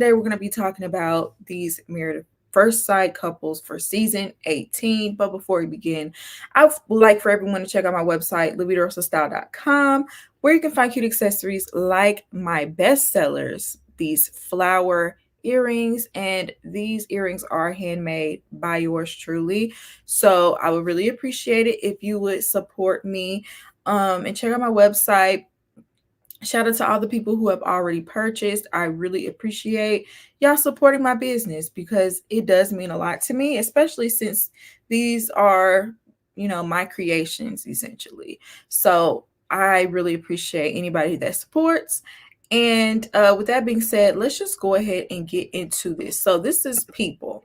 Today we're going to be talking about these married at first sight couples for season 18. But before we begin, I would like for everyone to check out my website, libidorsostyle.com, where you can find cute accessories like my bestsellers, these flower earrings, and these earrings are handmade by yours truly. So I would really appreciate it if you would support me and check out my website. Shout out to all the people who have already purchased. I really appreciate y'all supporting my business because it does mean a lot to me, especially since these are, my creations essentially. So I really appreciate anybody that supports. And with that being said, let's just go ahead and get into this. So this is People.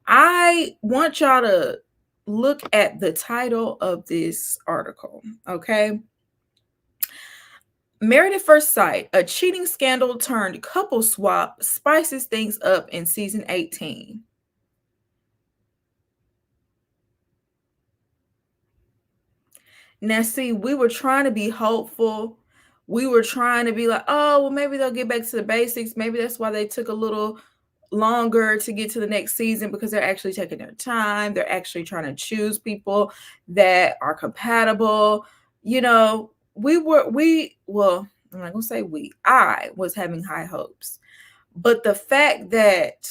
I want y'all to look at the title of this article, okay? Married at First Sight, a cheating scandal turned couple swap spices things up in season 18. Now, see, we were trying to be hopeful. We were trying to be like, oh, well, maybe they'll get back to the basics. Maybe that's why they took a little longer to get to the next season, because they're actually taking their time. They're actually trying to choose people that are compatible. I'm not gonna say I was having high hopes, but the fact that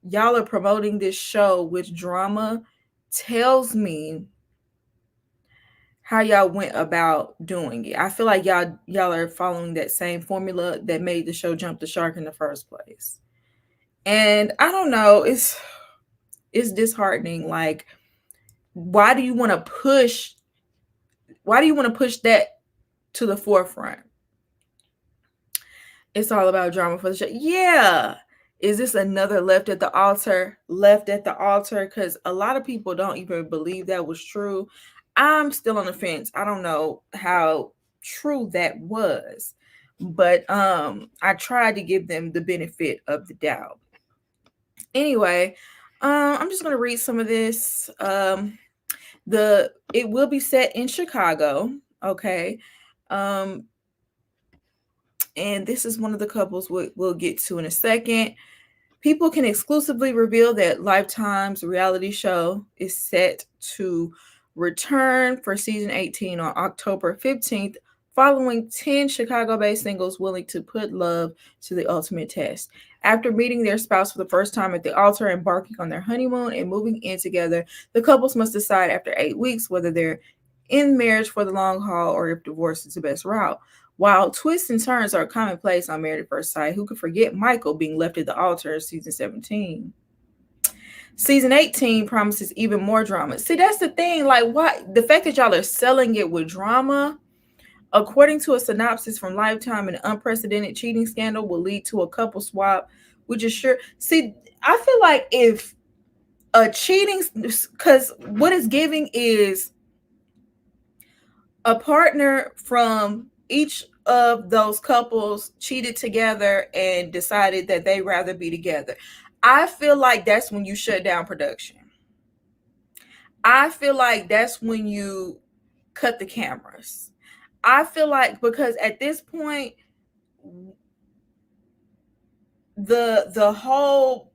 y'all are promoting this show with drama tells me how y'all went about doing it. I feel like y'all are following that same formula that made the show jump the shark in the first place. And I don't know, it's disheartening. Like, why do you want to push that to the forefront? It's all about drama for the show. Yeah. Is this another left at the altar? Because a lot of people don't even believe that was true. I'm still on the fence. I don't know how true that was, but I tried to give them the benefit of the doubt. Anyway, I'm just gonna read some of this. It will be set in Chicago, okay. And this is one of the couples we'll get to in a second. People can exclusively reveal that Lifetime's reality show is set to return for season 18 on October 15th, following 10 Chicago-based singles willing to put love to the ultimate test. After meeting their spouse for the first time at the altar, embarking on their honeymoon, and moving in together, the couples must decide after 8 weeks whether they're in marriage for the long haul or if divorce is the best route. While twists and turns are commonplace on Married at First Sight, who could forget Michael being left at the altar in season 17? Season 18 promises even more drama. See, that's the thing. Like, why? The fact that y'all are selling it with drama, according to a synopsis from Lifetime, an unprecedented cheating scandal will lead to a couple swap, which is sure. See, I feel like if a cheating, because what it's giving is a partner from each of those couples cheated together and decided that they'd rather be together. I feel like that's when you shut down production. I feel like that's when you cut the cameras. I feel like, because at this point, the whole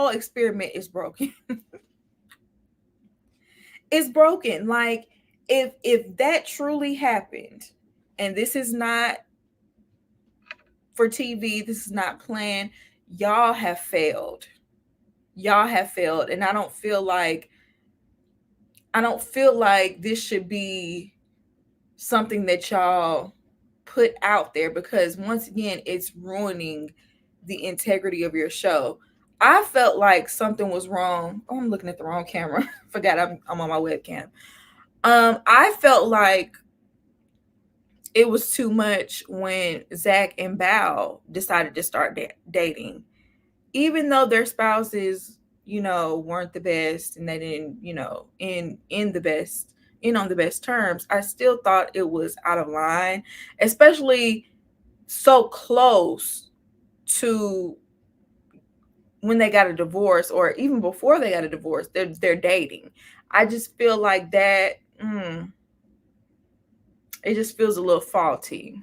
experiment is broken. It's broken. Like, if that truly happened, and this is not for TV, this is not planned, y'all have failed. And I don't feel like this should be something that y'all put out there, because once again, it's ruining the integrity of your show. I felt like something was wrong. Oh, I'm looking at the wrong camera. Forgot I'm on my webcam. I felt like it was too much when Zach and Bao decided to start dating, even though their spouses, weren't the best, and they didn't, on the best terms. I still thought it was out of line, especially so close to when they got a divorce, or even before they got a divorce, they're dating. I just feel like that. It just feels a little faulty.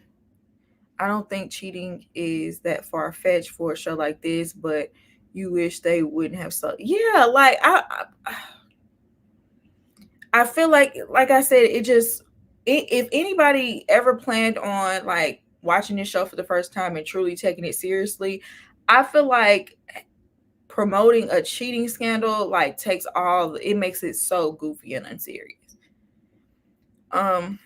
I don't think cheating is that far-fetched for a show like this, but you wish they wouldn't have yeah, like I feel like I said, it just if anybody ever planned on like watching this show for the first time and truly taking it seriously, I feel like promoting a cheating scandal like it makes it so goofy and unserious.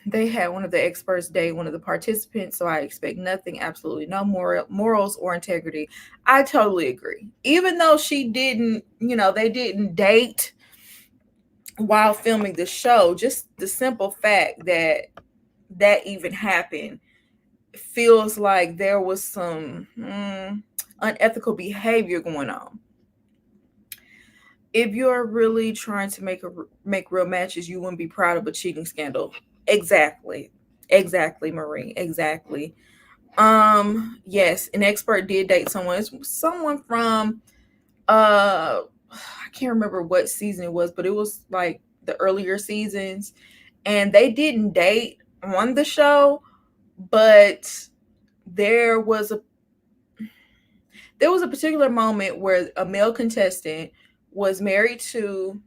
They had one of the experts date one of the participants, so I expect nothing, absolutely no morals or integrity. I totally agree. Even though she didn't, they didn't date while filming the show, just the simple fact that that even happened feels like there was some unethical behavior going on. If you're really trying to make real matches, you wouldn't be proud of a cheating scandal. Exactly, Marie, exactly. Yes, an expert did date someone from I can't remember what season it was, but it was like the earlier seasons, and they didn't date on the show, but there was a particular moment where a male contestant was married to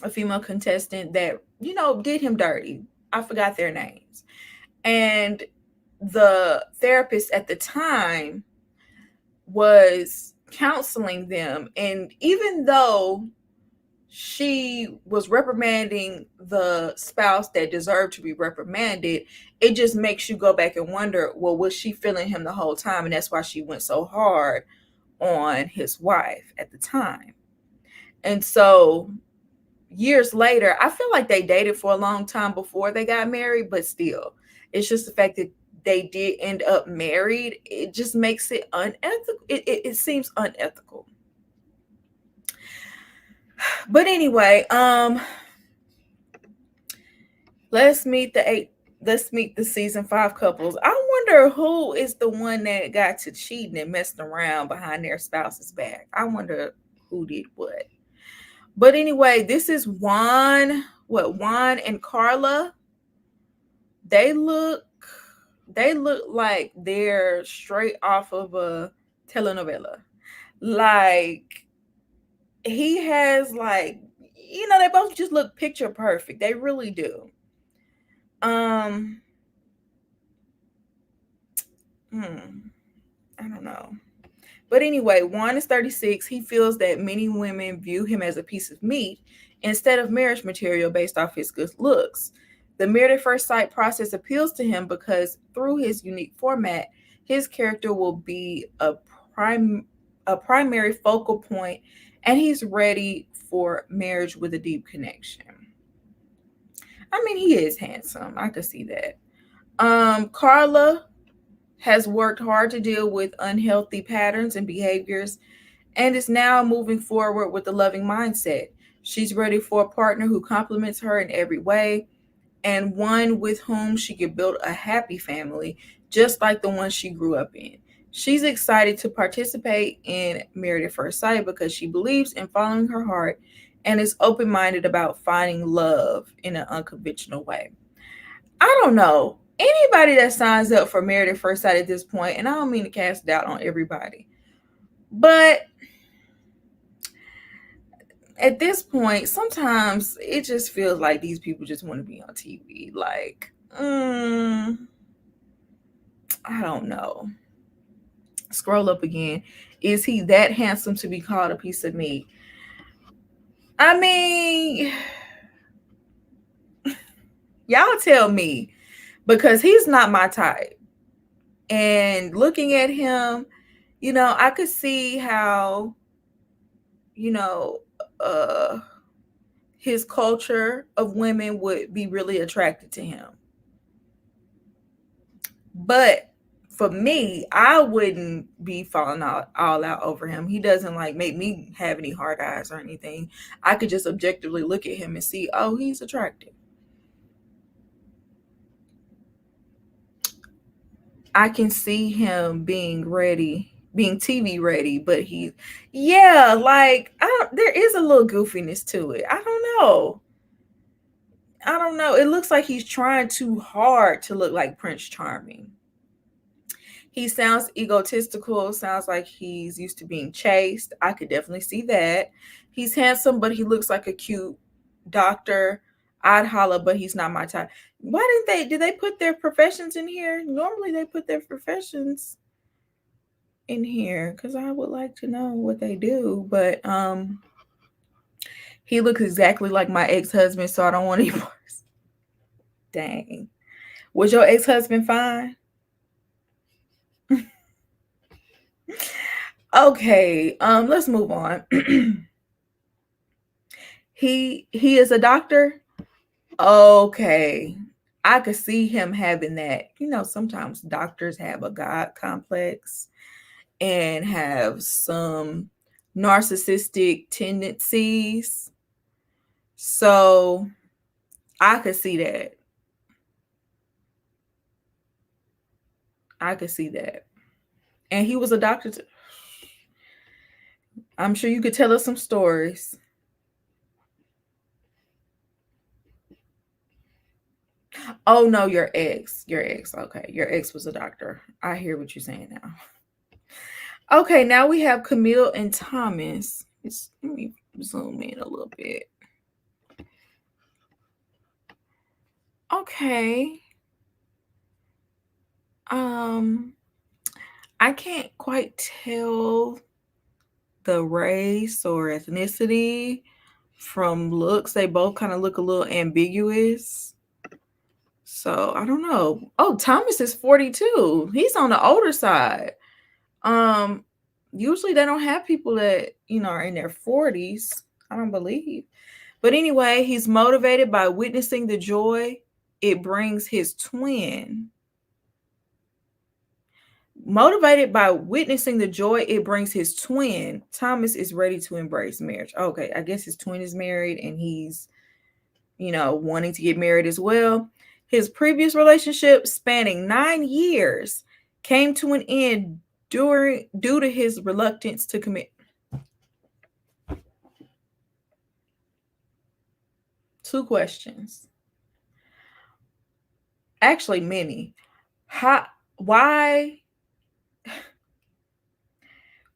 a female contestant that, did him dirty. I forgot their names. And the therapist at the time was counseling them. And even though she was reprimanding the spouse that deserved to be reprimanded, it just makes you go back and wonder, well, was she feeling him the whole time? And that's why she went so hard on his wife at the time. And so years later, I feel like they dated for a long time before they got married, but still, it's just the fact that they did end up married. It just makes it unethical. It seems unethical. But anyway, let's meet the season 5 couples. I wonder who is the one that got to cheating and messing around behind their spouse's back. I wonder who did what. But anyway, this is Juan and Karla. They look like they're straight off of a telenovela. Like, he has like, they both just look picture perfect. They really do. I don't know. But anyway, Juan is 36. He feels that many women view him as a piece of meat instead of marriage material based off his good looks. The Married at First Sight process appeals to him because through his unique format, his character will be a primary focal point, and he's ready for marriage with a deep connection. I mean, he is handsome. I could see that. Karla has worked hard to deal with unhealthy patterns and behaviors and is now moving forward with a loving mindset. She's ready for a partner who compliments her in every way and one with whom she can build a happy family, just like the one she grew up in. She's excited to participate in Married at First Sight because she believes in following her heart and is open-minded about finding love in an unconventional way. I don't know. Anybody that signs up for Married at First Sight at this point, and I don't mean to cast doubt on everybody, but at this point, sometimes it just feels like these people just want to be on TV. Like, I don't know. Scroll up again. Is he that handsome to be called a piece of meat? I mean, y'all tell me, because he's not my type. And looking at him, I could see how, his culture of women would be really attracted to him. But for me, I wouldn't be falling all out over him. He doesn't like make me have any hard eyes or anything. I could just objectively look at him and see, oh, he's attractive. I can see him being TV ready, but there is a little goofiness to it. I don't know. It looks like he's trying too hard to look like Prince Charming. He sounds egotistical, sounds like he's used to being chased. I could definitely see that. He's handsome, but he looks like a cute doctor. I'd holla, but he's not my type. Why did they put their professions in here? Normally they put their professions in here because I would like to know what they do. But he looks exactly like my ex-husband, so I don't want any more. Dang. Was your ex-husband fine? Okay, let's move on. He is a doctor. Okay. I could see him having that. You know, sometimes doctors have a God complex and have some narcissistic tendencies. So I could see that. I could see that. And he was a doctor. I'm sure you could tell us some stories. Oh no, your ex. Your ex. Okay. Your ex was a doctor. I hear what you're saying now. Okay, now we have Camille and Thomas. Let me zoom in a little bit. Okay. I can't quite tell the race or ethnicity from looks. They both kind of look a little ambiguous. So I don't know. Oh, Thomas is 42. He's on the older side. Usually they don't have people that, you know, are in their 40s. I don't believe. But anyway, he's motivated by witnessing the joy it brings his twin. Motivated by witnessing the joy it brings his twin, Thomas is ready to embrace marriage. Okay, I guess his twin is married and he's, you know, wanting to get married as well. His previous relationship, spanning 9 years, came to an end due to his reluctance to commit. 2 questions. Actually, many. Why?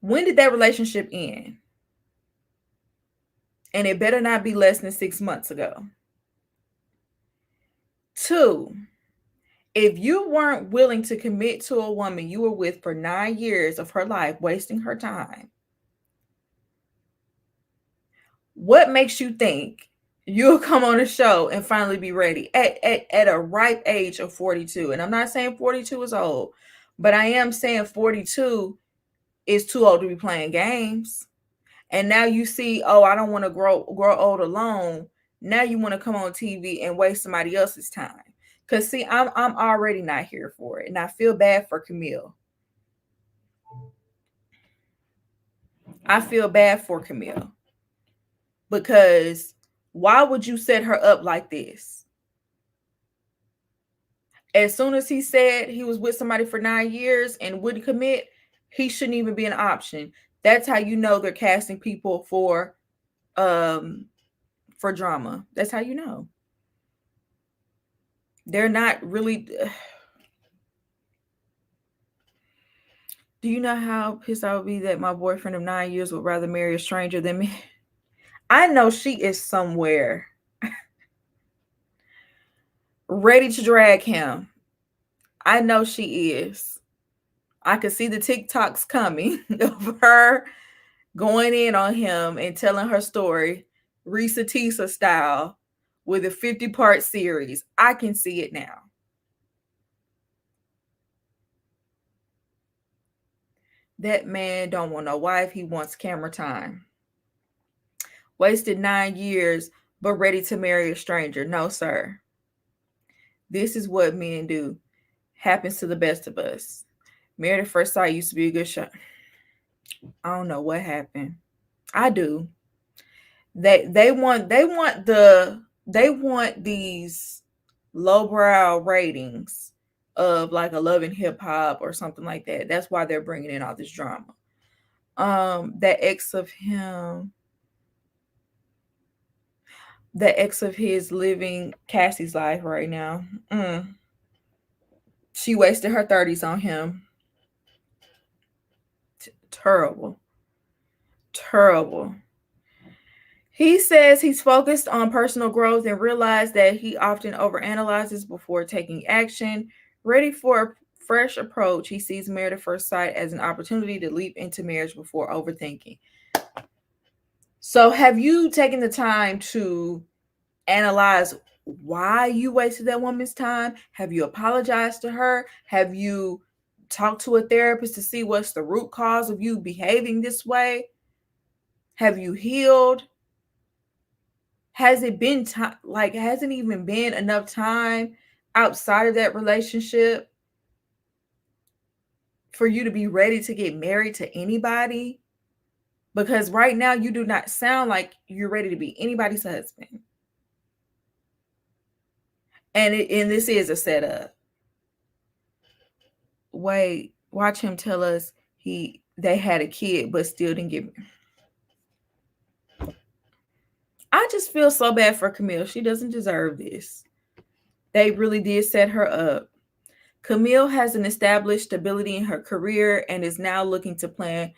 When did that relationship end? And it better not be less than 6 months ago. 2, if you weren't willing to commit to a woman you were with for 9 years of her life, wasting her time, what makes you think you'll come on a show and finally be ready at a ripe age of 42? And I'm not saying 42 is old, but I am saying 42 is too old to be playing games. And now you see, oh, I don't want to grow old alone. Now you want to come on TV and waste somebody else's time. Because see, I'm already not here for it. And I feel bad for Camille. I feel bad for Camille. Because why would you set her up like this? As soon as he said he was with somebody for 9 years and wouldn't commit, he shouldn't even be an option. That's how you know they're casting people for drama. That's how you know. They're not really. Do you know how pissed I would be that my boyfriend of 9 years would rather marry a stranger than me? I know she is somewhere ready to drag him. I know she is. I could see the TikToks coming of her going in on him and telling her story, Risa Tisa style, with a 50-part series. I can see it now. That man don't want no wife. He wants camera time. Wasted 9 years, but ready to marry a stranger. No, sir. This is what men do. Happens to the best of us. Married at First Sight used to be a good show. I don't know what happened. I do. They want these lowbrow ratings of like a Love and Hip Hop or something like that. That's why they're bringing in all this drama. That ex of his living Cassie's life right now. She wasted her 30s on him. Terrible. Terrible. He says he's focused on personal growth and realized that he often overanalyzes before taking action. Ready for a fresh approach, he sees married at first sight as an opportunity to leap into marriage before overthinking. So, have you taken the time to analyze why you wasted that woman's time? Have you apologized to her? Have you talked to a therapist to see what's the root cause of you behaving this way? Have you healed? Has it been time? Like, hasn't even been enough time outside of that relationship for you to be ready to get married to anybody? Because right now you do not sound like you're ready to be anybody's husband. And this is a setup. Wait, watch him tell us they had a kid but still didn't get married. I just feel so bad for Camille. She doesn't deserve this. They really did set her up. Camille has an established stability in her career and is now looking to plan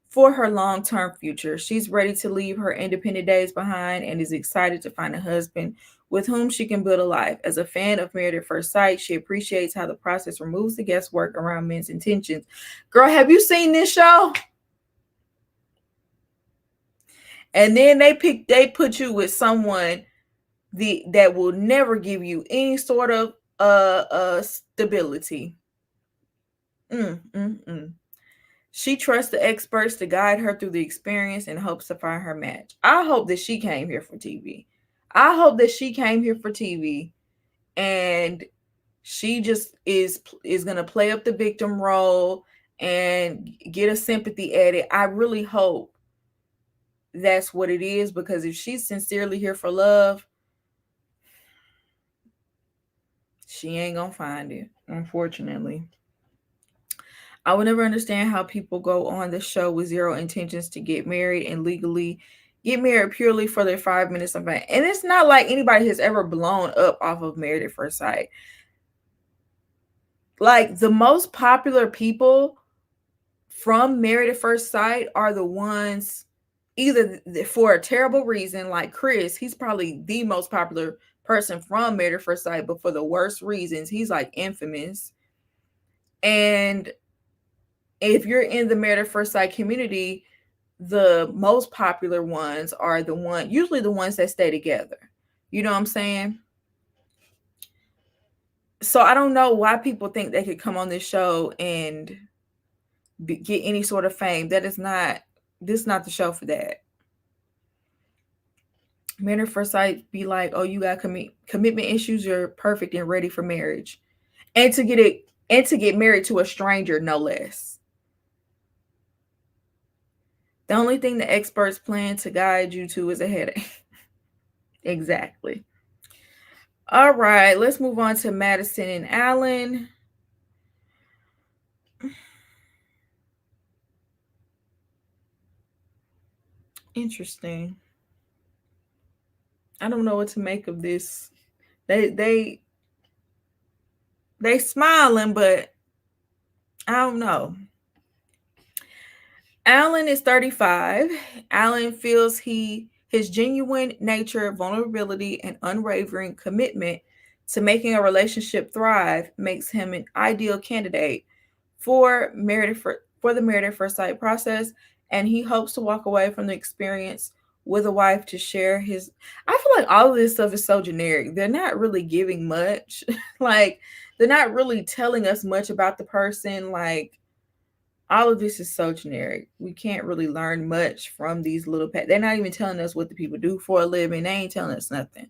for her long-term future. She's ready to leave her independent days behind and is excited to find a husband with whom she can build a life. As a fan of Married at First Sight, she appreciates how the process removes the guesswork around men's intentions. Girl, have you seen this show? And then they put you with someone that will never give you any sort of stability. She trusts the experts to guide her through the experience and hopes to find her match. I hope that she came here for TV. I hope that she came here for TV and she just is going to play up the victim role and get a sympathy edit. I really hope that's what it is, because if she's sincerely here for love, she ain't going to find it, unfortunately. I will never understand how people go on the show with zero intentions to get married and legally get married purely for their 5 minutes of fame. And it's not like anybody has ever blown up off of Married at First Sight. Like, the most popular people from Married at First Sight are the ones either for a terrible reason, like Chris. He's probably the most popular person from Married at First Sight, but for the worst reasons. He's like infamous. And if you're in the Married at First Sight community, the most popular ones are usually the ones that stay together. You know what I'm saying? So I don't know why people think they could come on this show and get any sort of fame. This is not the show for that. Married at First Sight be like, oh, you got commitment issues, you're perfect and ready for marriage. And to get married to a stranger, no less. The only thing the experts plan to guide you to is a headache. Exactly. All right, let's move on to Madison and Allen. Interesting. I don't know what to make of this. They smiling, but I don't know. Allen is 35. Allen feels his genuine nature, vulnerability, and unwavering commitment to making a relationship thrive makes him an ideal candidate for the Married at First Sight process, and he hopes to walk away from the experience with a wife to share his. I feel like all of this stuff is so generic. They're not really giving much. Like, they're not really telling us much about the person. Like, all of this is so generic. We can't really learn much from these little they're not even telling us what the people do for a living. They ain't telling us nothing.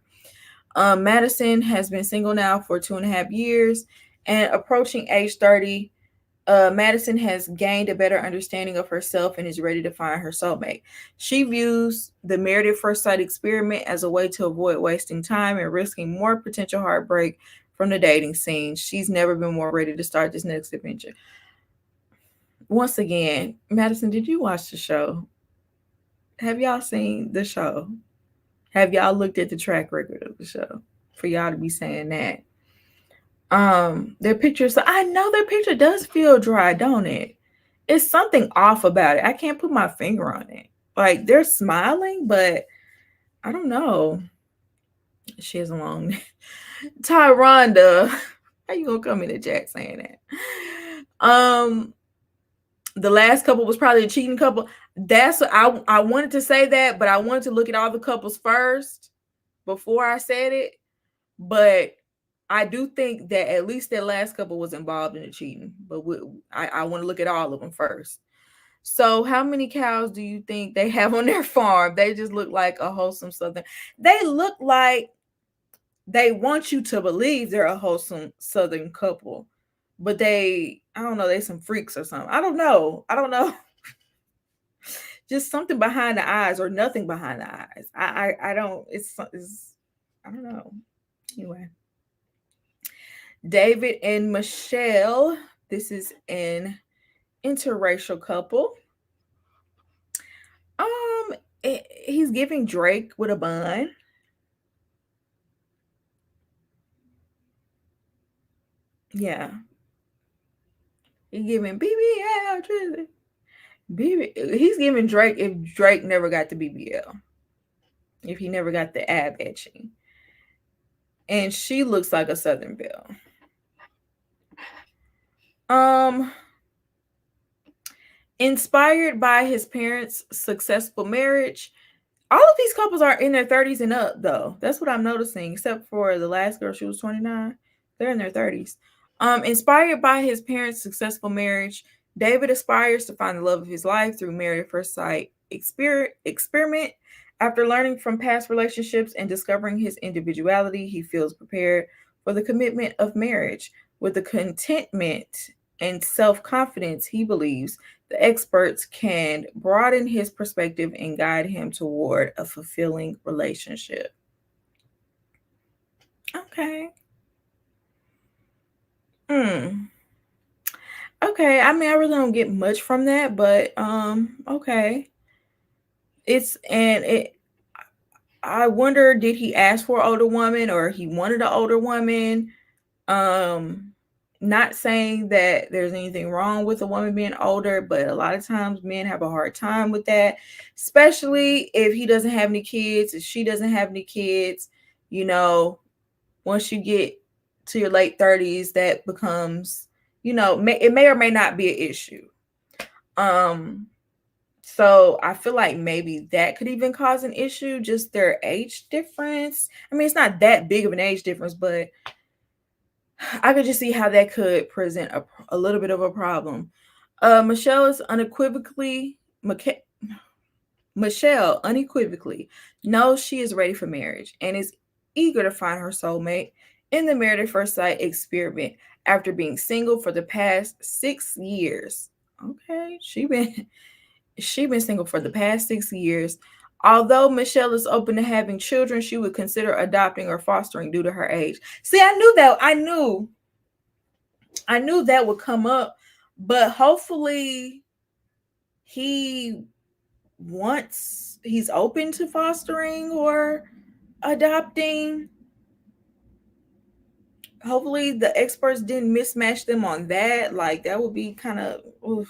Madison has been single now for 2.5 years and approaching age 30. Madison has gained a better understanding of herself and is ready to find her soulmate. She views the Married at First Sight experiment as a way to avoid wasting time and risking more potential heartbreak from the dating scene. She's never been more ready to start this next adventure. Once again, Madison, did you watch the show? Have y'all seen the show? Have y'all looked at the track record of the show for y'all to be saying that? Their pictures, I know their picture does feel dry, don't it? it's something off about it. I can't put my finger on it. Like, they're smiling, but I don't know. She has a long Tyronda. How you gonna come in at Jack saying that? The last couple was probably a cheating couple. That's I wanted to say that, but I wanted to look at all the couples first before I said it. But I do think that at least that last couple was involved in the cheating. But I want to look at all of them first. So how many cows do you think they have on their farm? They just look like a wholesome Southern. They look like they want you to believe they're a wholesome Southern couple, but I don't know, they some freaks or something. I don't know. Just something behind the eyes or nothing behind the eyes. I don't, it's I don't know. Anyway, David and Michelle. This is an interracial couple. He's giving Drake with a bun. Yeah. He's giving BBL Trizzy. He's giving Drake if Drake never got the BBL. If he never got the ab etching. And she looks like a Southern belle. Inspired by his parents' successful marriage. All of these couples are in their 30s and up, though. That's what I'm noticing, except for the last girl, she was 29. They're in their 30s. Inspired by his parents' successful marriage, David aspires to find the love of his life through Married at First Sight experiment. After learning from past relationships and discovering his individuality, he feels prepared for the commitment of marriage. With the contentment and self-confidence, he believes the experts can broaden his perspective and guide him toward a fulfilling relationship. Okay. Okay, I mean, I really don't get much from that, but okay. I wonder, did he ask for an older woman or he wanted an older woman? Not saying that there's anything wrong with a woman being older, but a lot of times men have a hard time with that, especially if he doesn't have any kids, if she doesn't have any kids. You know, once you get to your late 30s, that becomes, it may or may not be an issue. So I feel like maybe that could even cause an issue, just their age difference. I mean, it's not that big of an age difference, but I could just see how that could present a little bit of a problem. Michelle unequivocally knows she is ready for marriage and is eager to find her soulmate in the Married at First Sight experiment after being single for the past 6 years. Okay, she been single for the past 6 years. Although Michelle is open to having children, she would consider adopting or fostering due to her age. See, I knew that would come up, but hopefully he's open to fostering or adopting. Hopefully the experts didn't mismatch them on that. Like, that would be kind of an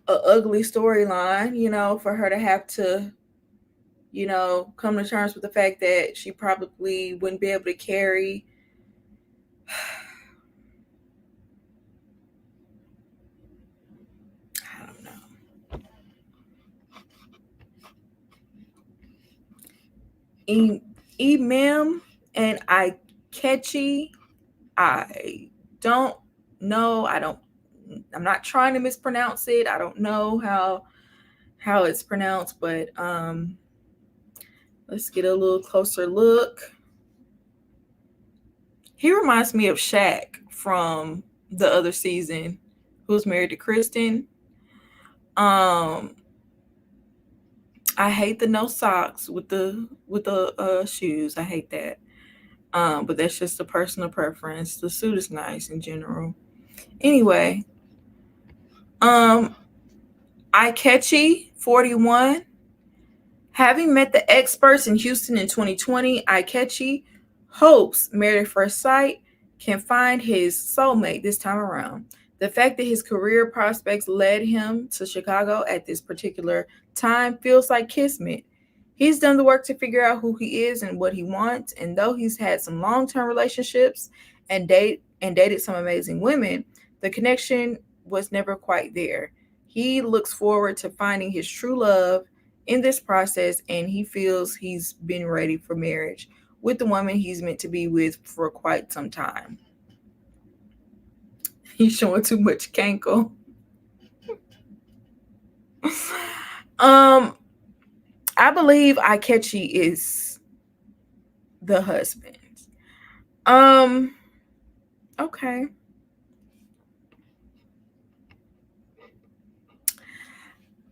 ugly storyline, for her to have to, come to terms with the fact that she probably wouldn't be able to carry. I don't know. Emem and Ikechi. I don't know. I'm not trying to mispronounce it. I don't know how it's pronounced, but let's get a little closer look. He reminds me of Shaq from the other season, who's married to Kristen. I hate the no socks with the shoes. I hate that. But that's just a personal preference. The suit is nice in general. Anyway, Ikechi, 41. Having met the experts in Houston in 2020, Ikechi hopes Married at First Sight can find his soulmate this time around. The fact that his career prospects led him to Chicago at this particular time feels like kismet. He's done the work to figure out who he is and what he wants, and though he's had some long-term relationships and dated some amazing women, the connection was never quite there. He looks forward to finding his true love in this process, and he feels he's been ready for marriage with the woman he's meant to be with for quite some time. He's showing too much cankle. I believe Ikechi is the husband. Okay.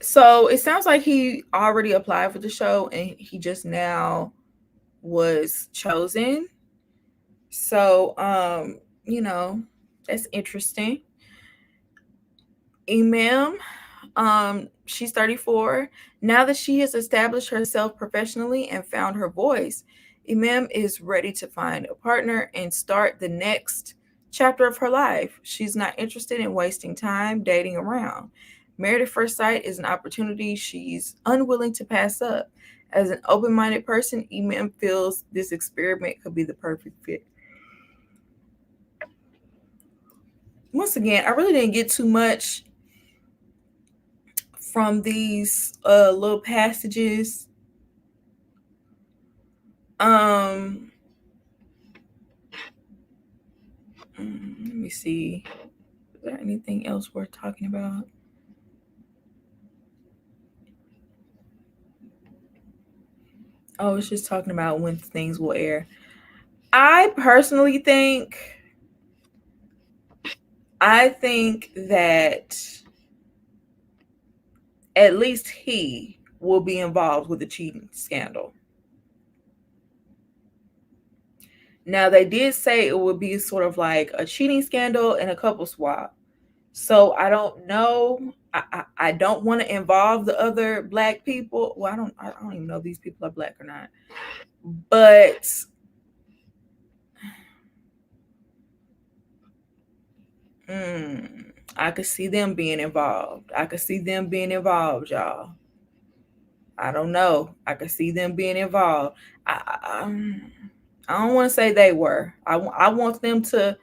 So it sounds like he already applied for the show and he just now was chosen. So that's interesting. Emem, she's 34. Now that she has established herself professionally and found her voice, Emem is ready to find a partner and start the next chapter of her life. She's not interested in wasting time dating around. Married at first sight is an opportunity she's unwilling to pass up. As an open-minded person, Emem feels this experiment could be the perfect fit. Once again, I really didn't get too much from these little passages. Let me see. Is there anything else worth talking about? Oh, it's just talking about when things will air. I personally think that at least he will be involved with the cheating scandal. Now, they did say it would be sort of like a cheating scandal and a couple swap. So I don't know. I don't want to involve the other black people. Well, I don't even know if these people are black or not. But I could see them being involved. Y'all. I don't know. I could see them being involved. I don't want to say they were. I want them to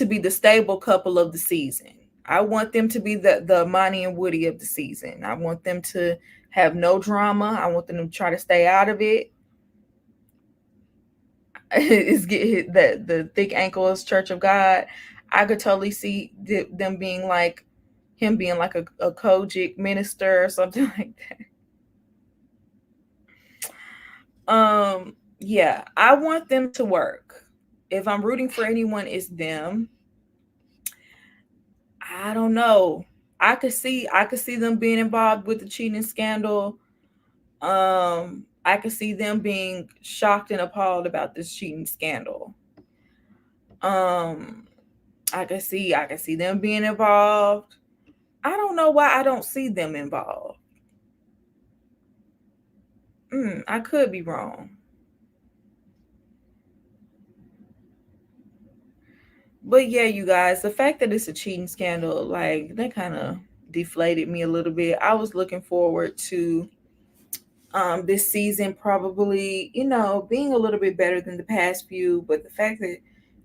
be the stable couple of the season. I want them to be the Monty and Woody of the season. I want them to have no drama. I want them to try to stay out of it. Is get the thick ankles Church of God. I could totally see them being like him being like a Kojic minister or something like that. Yeah, I want them to work. If I'm rooting for anyone, it's them. I don't know. I could see them being involved with the cheating scandal. I could see them being shocked and appalled about this cheating scandal. I could see them being involved. I don't know why I don't see them involved. I could be wrong. But yeah, you guys, the fact that it's a cheating scandal, like, that kind of deflated me a little bit. I was looking forward to this season probably, being a little bit better than the past few, but the fact that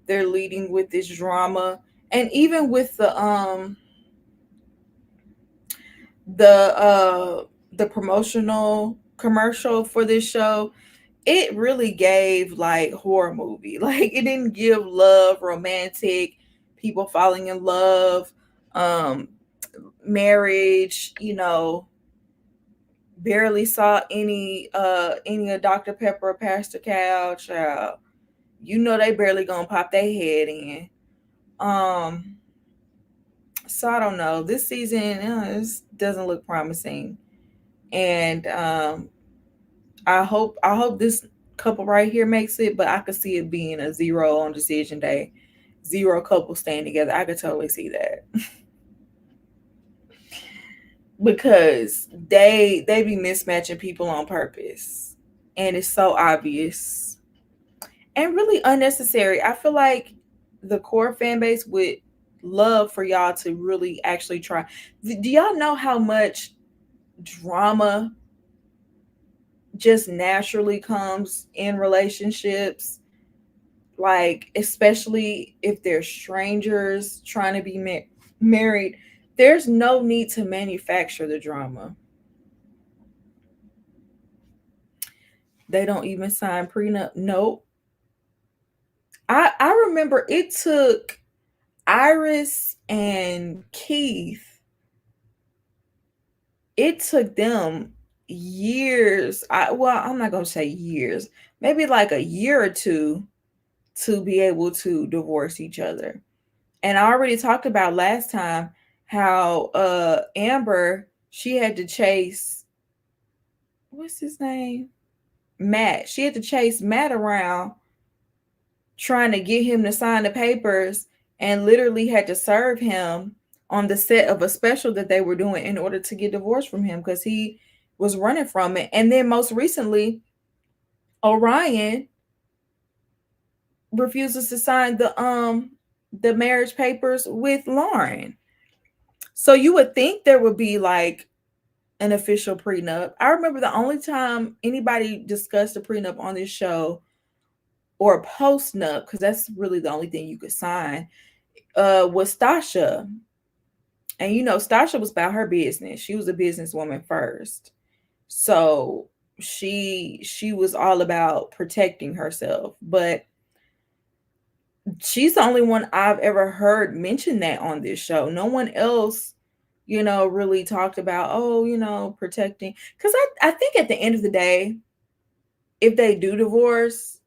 they're leading with this drama, and even with the promotional commercial for this show, it really gave like horror movie. Like, it didn't give love, romantic, people falling in love, marriage, barely saw any of Dr. Pepper or Pastor Cal, child. They barely gonna pop their head in. So I don't know. This season, this doesn't look promising. And I hope this couple right here makes it, but I could see it being a 0 on decision day. 0 couple staying together. I could totally see that. Because they be mismatching people on purpose. And it's so obvious. And really unnecessary. I feel like the core fan base would love for y'all to really actually try. Do y'all know how much drama just naturally comes in relationships? Like, especially if they're strangers trying to be married, there's no need to manufacture the drama. They don't even sign prenup. Nope. I remember it took Iris and Keith, it took them years. I'm not gonna say years, maybe like a year or two to be able to divorce each other. And I already talked about last time how Amber, she had to chase, what's his name? Matt. She had to chase Matt around trying to get him to sign the papers, and literally had to serve him on the set of a special that they were doing in order to get divorced from him because he was running from it. And then most recently, Orion refuses to sign the marriage papers with Lauren. So you would think there would be like an official prenup. I remember the only time anybody discussed a prenup on this show, or a post nup, because that's really the only thing you could sign, was Stasha. And you know, Stasha was about her business. She was a businesswoman first. So she was all about protecting herself. But she's the only one I've ever heard mention that on this show. No one else, really talked about, protecting. Because I think at the end of the day, if they do divorce,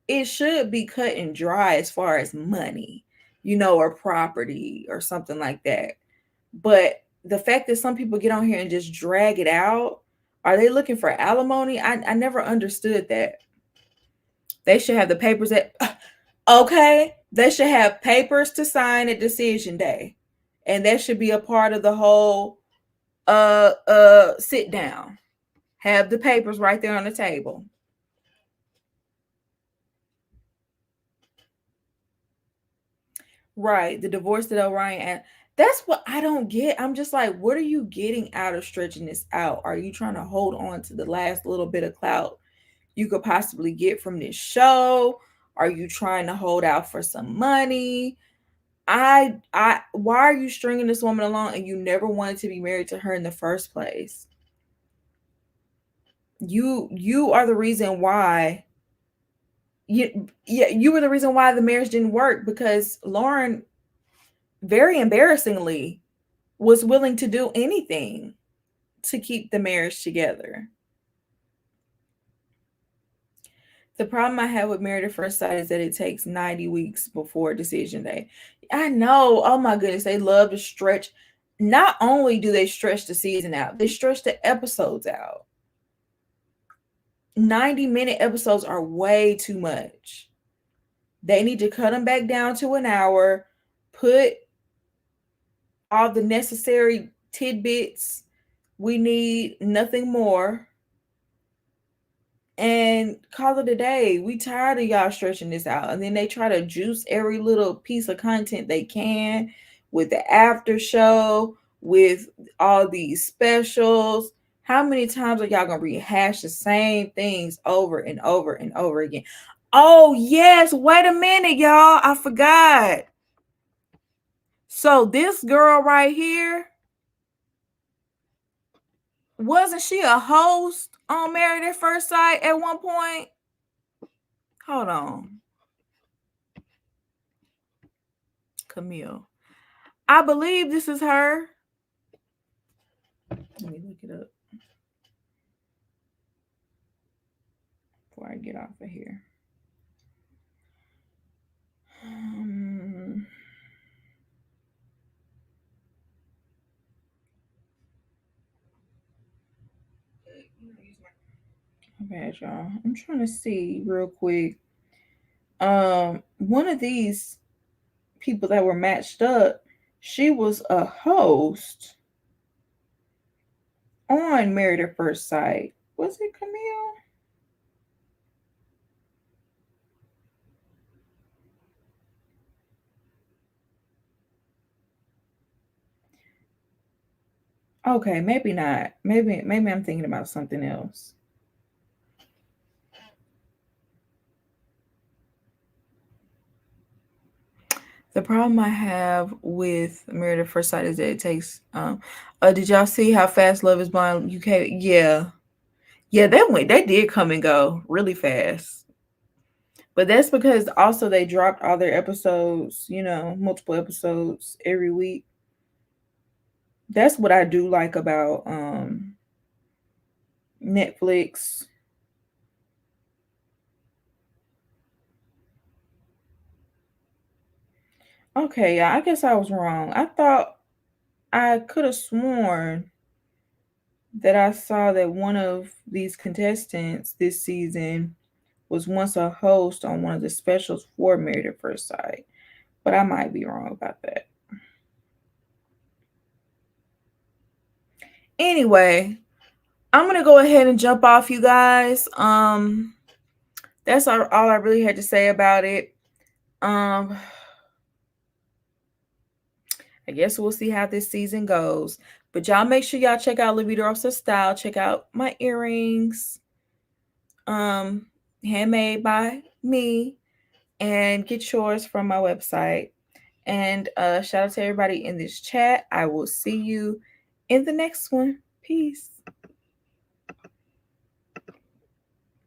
it should be cut and dry as far as money, or property or something like that. But the fact that some people get on here and just drag it out, are they looking for alimony? I never understood that. They should have the papers okay, they should have papers to sign at decision day. And that should be a part of the whole sit down. Have the papers right there on the table. Right. The divorce that Orion, and that's what I don't get. I'm just like, what are you getting out of stretching this out? Are you trying to hold on to the last little bit of clout you could possibly get from this show? Are you trying to hold out for some money? Why are you stringing this woman along and you never wanted to be married to her in the first place? You are the reason why you were the reason why the marriage didn't work, because Lauren, very embarrassingly, was willing to do anything to keep the marriage together. The problem I have with Married at First Sight is that it takes 90 weeks before decision day. I know. Oh my goodness. They love to stretch. Not only do they stretch the season out, they stretch the episodes out. 90-minute episodes are way too much. They need to cut them back down to an hour, put all the necessary tidbits we need, nothing more, and call it a day. We tired of y'all stretching this out. And then they try to juice every little piece of content they can with the after show, with all these specials. How many times are y'all gonna rehash the same things over and over and over again? Oh yes, wait a minute, y'all, I forgot. So this girl right here, wasn't she a host on Married at First Sight at one point? Hold on. Camille. I believe this is her. Let me look it up before I get off of here. Okay, y'all. I'm trying to see real quick. One of these people that were matched up, she was a host on Married at First Sight. Was it Camille? Okay, maybe not. Maybe I'm thinking about something else. The problem I have with Married at First Sight is that it takes. Did y'all see how fast Love Is Blind UK? Yeah, That did come and go really fast. But that's because also they dropped all their episodes. Multiple episodes every week. That's what I do like about Netflix. Okay, yeah, I guess I was wrong. I could have sworn that I saw that one of these contestants this season was once a host on one of the specials for Married at First Sight, but I might be wrong about that. Anyway, I'm gonna go ahead and jump off, you guys. That's all I really had to say about it. I guess we'll see how this season goes. But y'all make sure y'all check out Libidosa Style. Check out my earrings. Handmade by me. And get yours from my website. And shout out to everybody in this chat. I will see you in the next one. Peace.